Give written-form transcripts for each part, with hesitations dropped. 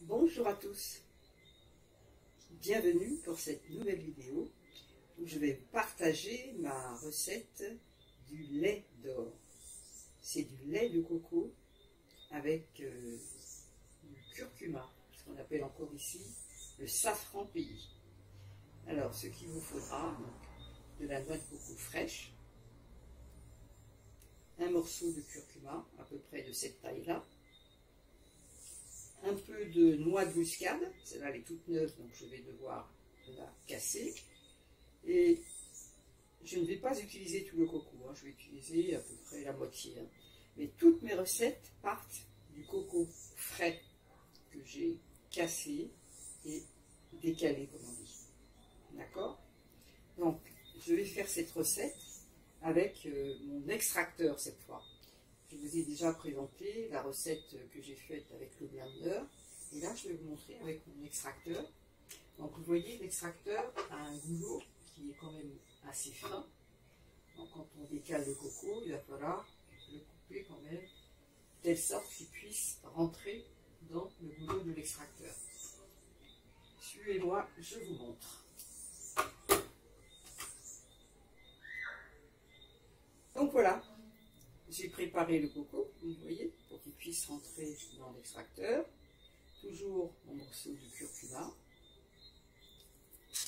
Bonjour à tous, bienvenue pour cette nouvelle vidéo où je vais vous partager ma recette du lait d'or. C'est du lait de coco avec du curcuma, ce qu'on appelle encore ici le safran pays. Alors ce qu'il vous faudra, donc, de la noix de coco fraîche, un morceau de curcuma à peu près de cette taille-là, un peu de noix de muscade, celle-là elle est toute neuve donc je vais devoir la casser, et je ne vais pas utiliser tout le coco, hein. Je vais utiliser à peu près la moitié, hein. Mais toutes mes recettes partent du coco frais que j'ai cassé et décalé comme on dit, d'accord. Donc je vais faire cette recette avec mon extracteur cette fois. Je vous ai déjà présenté la recette que j'ai faite avec le blender. Et là, je vais vous montrer avec mon extracteur. Donc, vous voyez, l'extracteur a un goulot qui est quand même assez fin. Donc, quand on décale le coco, il va falloir le couper quand même, de telle sorte qu'il puisse rentrer dans le goulot de l'extracteur. Suivez-moi, je vous montre. Donc, voilà. J'ai préparé le coco, vous voyez, pour qu'il puisse rentrer dans l'extracteur. Toujours mon morceau de curcuma,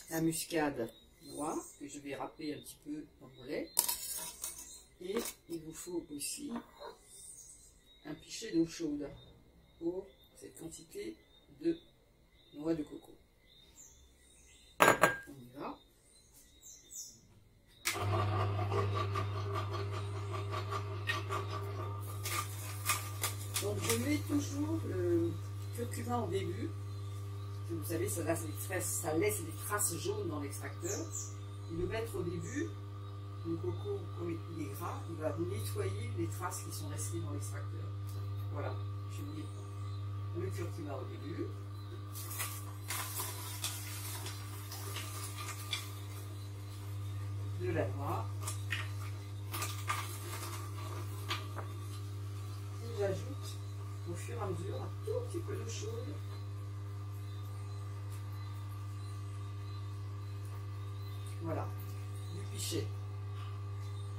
la muscade noire que je vais râper un petit peu dans mon lait. Et il vous faut aussi un pichet d'eau chaude pour cette quantité de noix de coco. On y va. Donc je mets toujours le curcuma au début. Vous savez, ça laisse des traces jaunes dans l'extracteur. Et le mettre au début, le coco, comme il est gras, il va nettoyer les traces qui sont restées dans l'extracteur. Voilà, je mets le curcuma au début. De la noix. Et j'ajoute au fur et à mesure un tout petit peu d'eau chaude. Voilà, du pichet.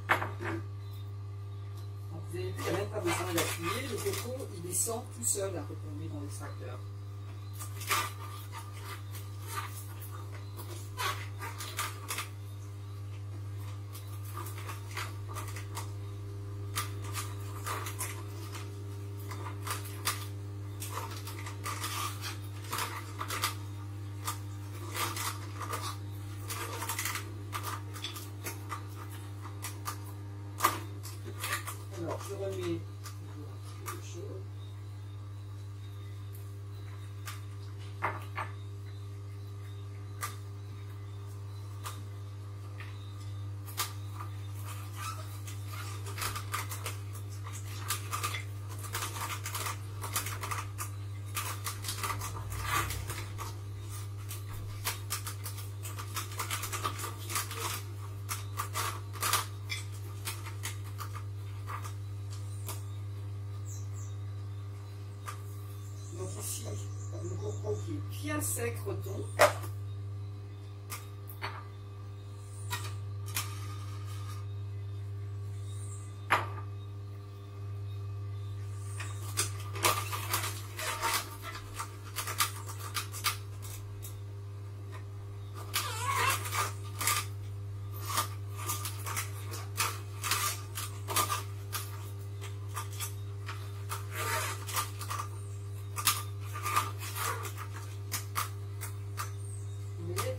Donc vous avez vu, il n'y a même pas besoin d'appuyer. Le coco, il descend tout seul à retomber dans l'extracteur. Alors, je remets toujours un petit peu de chaud. Donc ici, le coco qui est bien sec retombe.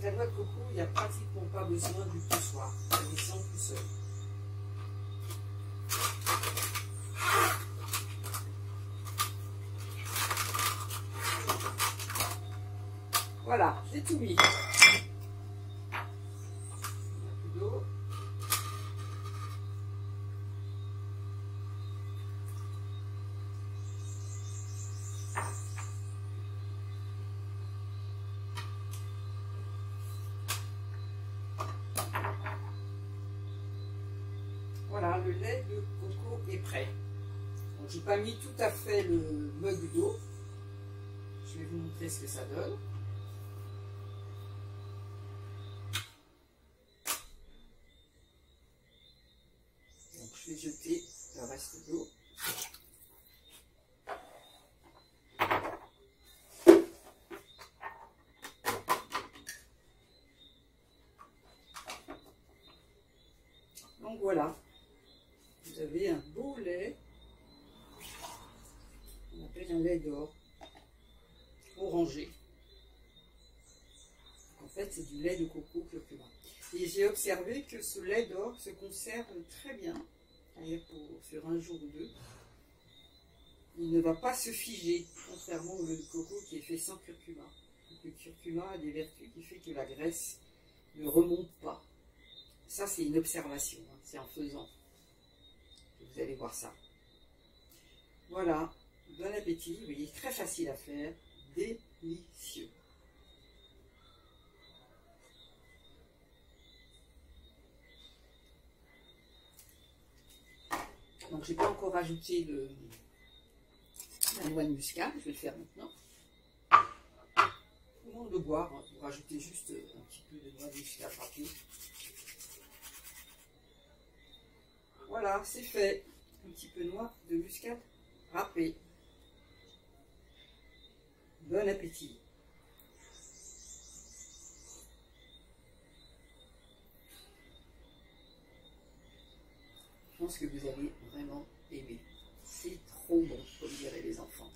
La noix de coco, il n'y a pratiquement pas besoin du poussoir, ça descend tout seul. Voilà, j'ai tout mis. Un peu d'eau. Voilà, le lait de coco est prêt. Donc, j'ai pas mis tout à fait le mug d'eau. Je je vais vous montrer ce que ça donne. Donc je vais jeter le reste d'eau. Donc voilà, vous avez un beau lait, on appelle un lait d'or, orangé. En fait, c'est du lait de coco curcuma. Et j'ai observé que ce lait d'or se conserve très bien, c'est-à-dire sur un jour ou deux. Il ne va pas se figer, contrairement au lait de coco qui est fait sans curcuma. Le curcuma a des vertus qui fait que la graisse ne remonte pas. Ça, c'est une observation, hein. C'est en faisant que vous allez voir ça. Voilà, bon appétit. Vous voyez, très facile à faire, délicieux. Donc, je n'ai pas encore ajouté la noix de muscade, je vais le faire maintenant. Au moment de boire, hein, vous rajoutez juste un petit peu de noix de muscade râpée. Voilà, c'est fait. Un petit peu de noix de muscade râpée. Bon appétit. Je pense que vous allez vraiment aimer. C'est trop bon, comme diraient les enfants.